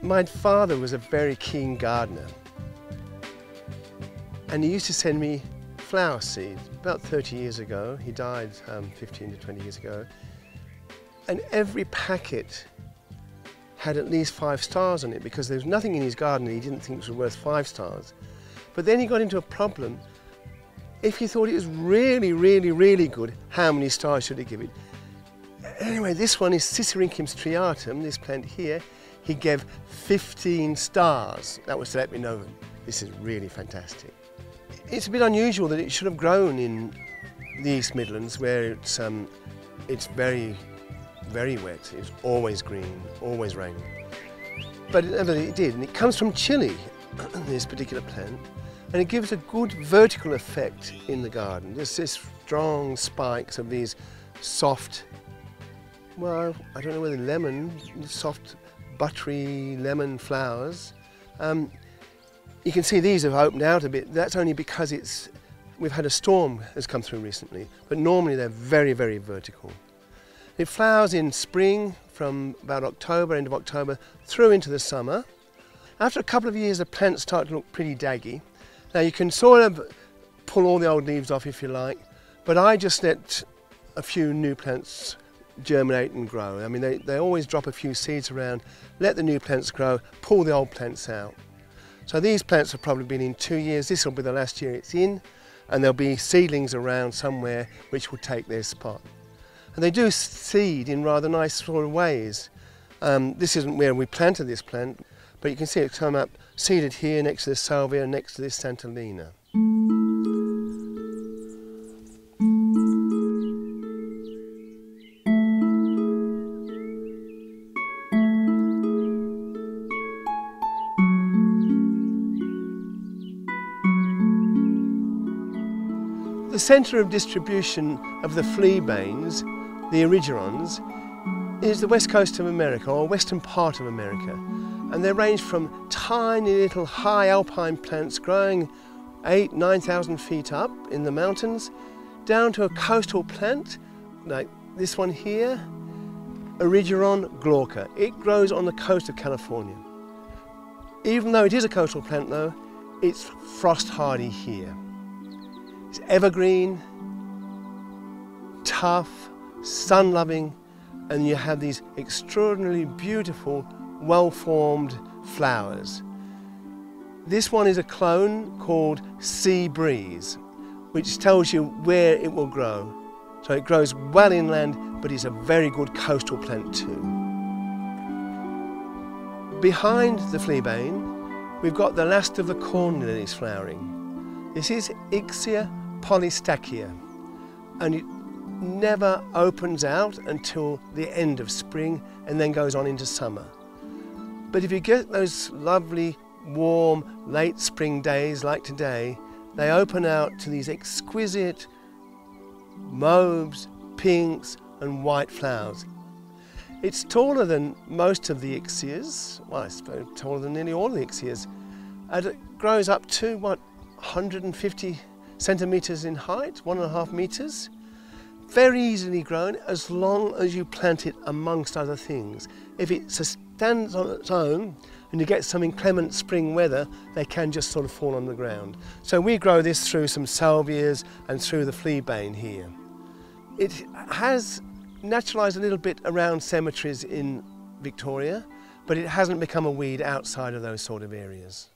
My father was a very keen gardener, and he used to send me flower seeds. About 30 years ago, he died 15 to 20 years ago, and every packet had at least 5 stars on it because there was nothing in his garden that he didn't think was worth 5 stars. But then he got into a problem. If he thought it was really, really, really good, how many stars should he give it? Anyway, this one is Sisyrinchium striatum, this plant here. He gave 15 stars. That was to let me know this is really fantastic. It's a bit unusual that it should have grown in the East Midlands where it's very, very wet. It's always green, always raining. But it did, and it comes from Chile, this particular plant, and it gives a good vertical effect in the garden. There's this strong spikes of these soft, well, I don't know whether lemon, soft, buttery lemon flowers. You can see these have opened out a bit. That's only because we've had a storm has come through recently, but normally they're very, very vertical. It flowers in spring from about October, end of October, through into the summer. After a couple of years, the plants start to look pretty daggy. Now you can sort of pull all the old leaves off if you like, but I just let a few new plants germinate and grow. I mean, they always drop a few seeds around, let the new plants grow, pull the old plants out. So these plants have probably been in 2 years. This will be the last year it's in, and there'll be seedlings around somewhere which will take their spot. And they do seed in rather nice sort of ways. This isn't where we planted this plant, but you can see it come up seeded here next to this salvia, next to this Santolina. The centre of distribution of the fleabanes, the erigerons, is the west coast of America, or western part of America. And they range from tiny little high alpine plants growing 8,000 to 9,000 feet up in the mountains, down to a coastal plant like this one here, Erigeron glauca. It grows on the coast of California. Even though it is a coastal plant though, it's frost hardy here. It's evergreen, tough, sun-loving, and you have these extraordinarily beautiful, well-formed flowers. This one is a clone called Sea Breeze, which tells you where it will grow. So it grows well inland, but it's a very good coastal plant too. Behind the fleabane, we've got the last of the corn lilies flowering. This is Ixia polystachya, and it never opens out until the end of spring and then goes on into summer. But if you get those lovely, warm, late spring days like today, they open out to these exquisite mauves, pinks and white flowers. It's taller than most of the Ixias, well, I suppose taller than nearly all the Ixias, and it grows up to, 150 centimetres in height, 1.5 metres. Very easily grown as long as you plant it amongst other things. If it stands on its own and you get some inclement spring weather, they can just sort of fall on the ground. So we grow this through some salvias and through the fleabane here. It has naturalised a little bit around cemeteries in Victoria, but it hasn't become a weed outside of those sort of areas.